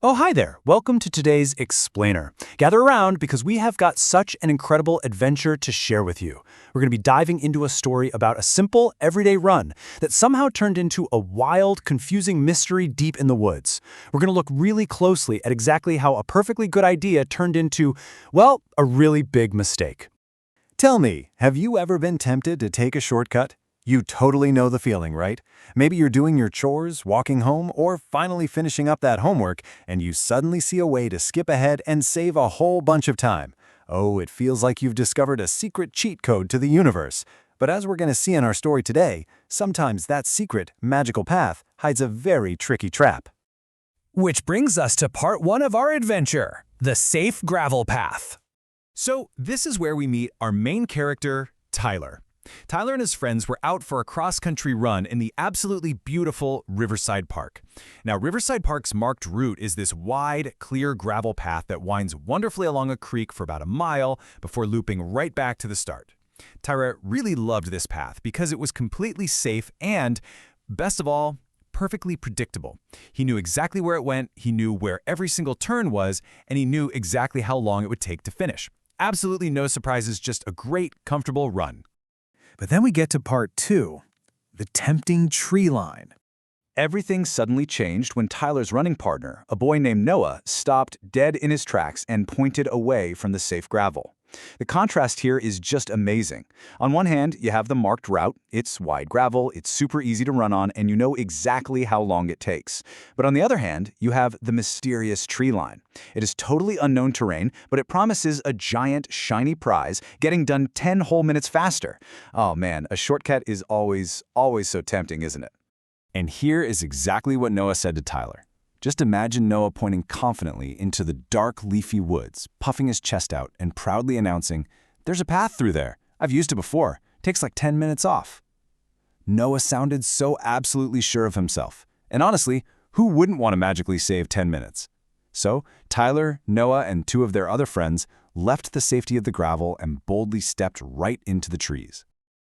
Oh, hi there. Welcome to today's Explainer. Gather around because we have got such an incredible adventure to share with you. We're going to be diving into a story about a simple, everyday run that somehow turned into a wild, confusing mystery deep in the woods. We're going to look really closely at exactly how a perfectly good idea turned into, well, a really big mistake. Tell me, have you ever been tempted to take a shortcut? You totally know the feeling, right? Maybe you're doing your chores, walking home, or finally finishing up that homework, and you suddenly see a way to skip ahead and save a whole bunch of time. Oh, it feels like you've discovered a secret cheat code to the universe. But as we're going to see in our story today, sometimes that secret, magical path hides a very tricky trap. Which brings us to part one of our adventure, the safe gravel path. So this is where we meet our main character, Tyler. Tyler and his friends were out for a cross-country run in the absolutely beautiful Riverside Park. Now, Riverside Park's marked route is this wide, clear gravel path that winds wonderfully along a creek for about a mile before looping right back to the start. Tyler really loved this path because it was completely safe and, best of all, perfectly predictable. He knew exactly where it went, he knew where every single turn was, and he knew exactly how long it would take to finish. Absolutely no surprises, just a great, comfortable run. But then we get to part two, the tempting tree line. Everything suddenly changed when Tyler's running partner, a boy named Noah, stopped dead in his tracks and pointed away from the safe gravel. The contrast here is just amazing. On one hand, you have the marked route. It's wide gravel, it's super easy to run on, and you know exactly how long it takes. But on the other hand, you have the mysterious tree line. It is totally unknown terrain, but it promises a giant, shiny prize, getting done 10 whole minutes faster. Oh man, a shortcut is always so tempting, isn't it? And here is exactly what Noah said to Tyler. Just imagine Noah pointing confidently into the dark, leafy woods, puffing his chest out and proudly announcing, "There's a path through there. I've used it before. Takes like 10 minutes off." Noah sounded so absolutely sure of himself. And honestly, who wouldn't want to magically save 10 minutes? So, Tyler, Noah, and two of their other friends left the safety of the gravel and boldly stepped right into the trees.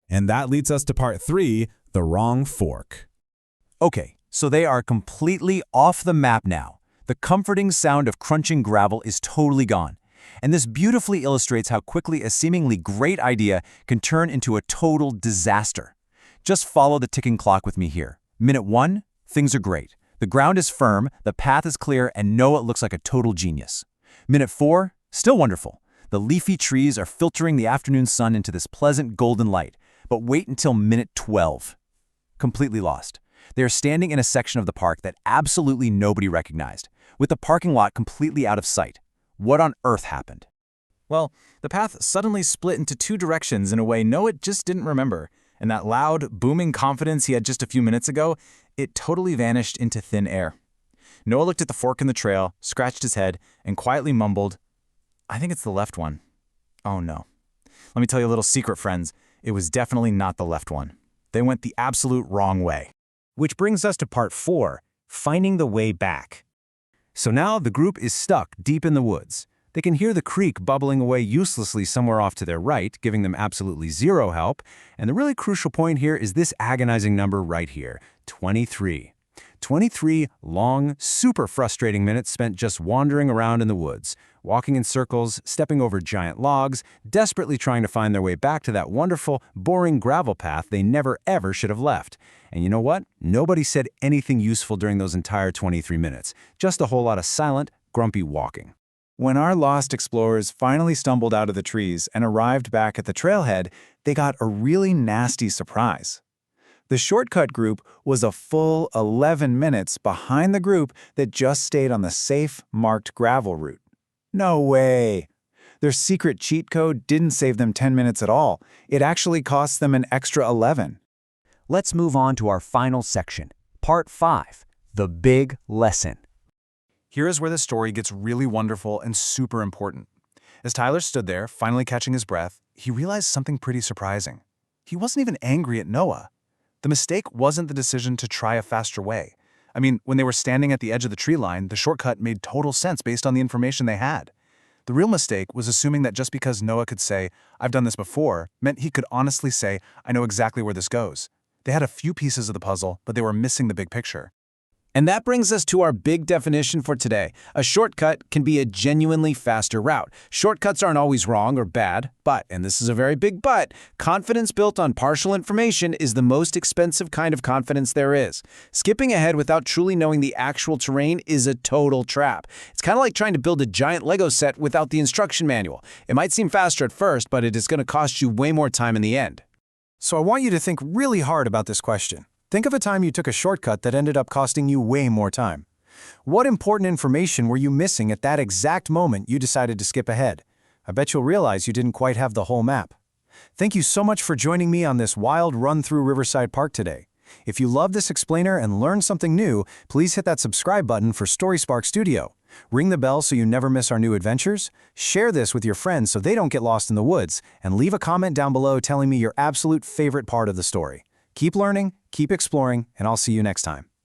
And that leads us to part three, the wrong fork. Okay, so they are completely off the map now. The comforting sound of crunching gravel is totally gone. And this beautifully illustrates how quickly a seemingly great idea can turn into a total disaster. Just follow the ticking clock with me here. Minute 1, things are great. The ground is firm, the path is clear, and Noah looks like a total genius. Minute 4, still wonderful. The leafy trees are filtering the afternoon sun into this pleasant golden light. But wait until minute 12. Completely lost. They are standing in a section of the park that absolutely nobody recognized, with the parking lot completely out of sight. What on earth happened? Well, the path suddenly split into two directions in a way Noah just didn't remember, and that loud, booming confidence he had just a few minutes ago, it totally vanished into thin air. Noah looked at the fork in the trail, scratched his head, and quietly mumbled, "I think it's the left one." Oh no. Let me tell you a little secret, friends. It was definitely not the left one. They went the absolute wrong way. Which brings us to part four, finding the way back. So now the group is stuck deep in the woods. They can hear the creek bubbling away uselessly somewhere off to their right, giving them absolutely zero help. And the really crucial point here is this agonizing number right here, 23. 23 long, super frustrating minutes spent just wandering around in the woods, walking in circles, stepping over giant logs, desperately trying to find their way back to that wonderful, boring gravel path they never ever should have left. And you know what? Nobody said anything useful during those entire 23 minutes, just a whole lot of silent, grumpy walking. When our lost explorers finally stumbled out of the trees and arrived back at the trailhead, they got a really nasty surprise. The shortcut group was a full 11 minutes behind the group that just stayed on the safe, marked gravel route. No way! Their secret cheat code didn't save them 10 minutes at all. It actually cost them an extra 11. Let's move on to our final section, part 5, the big lesson. Here is where the story gets really wonderful and super important. As Tyler stood there, finally catching his breath, he realized something pretty surprising. He wasn't even angry at Noah. The mistake wasn't the decision to try a faster way. I mean, when they were standing at the edge of the tree line, the shortcut made total sense based on the information they had. The real mistake was assuming that just because Noah could say, "I've done this before," meant he could honestly say, "I know exactly where this goes." They had a few pieces of the puzzle, but they were missing the big picture. And that brings us to our big definition for today. A shortcut can be a genuinely faster route. Shortcuts aren't always wrong or bad, but, and this is a very big but, confidence built on partial information is the most expensive kind of confidence there is. Skipping ahead without truly knowing the actual terrain is a total trap. It's kind of like trying to build a giant Lego set without the instruction manual. It might seem faster at first, but it is going to cost you way more time in the end. So I want you to think really hard about this question. Think of a time you took a shortcut that ended up costing you way more time. What important information were you missing at that exact moment you decided to skip ahead? I bet you'll realize you didn't quite have the whole map. Thank you so much for joining me on this wild run through Riverside Park today. If you love this explainer and learned something new, please hit that subscribe button for StorySpark Studio. Ring the bell so you never miss our new adventures, share this with your friends so they don't get lost in the woods, and leave a comment down below telling me your absolute favorite part of the story. Keep learning, keep exploring, and I'll see you next time.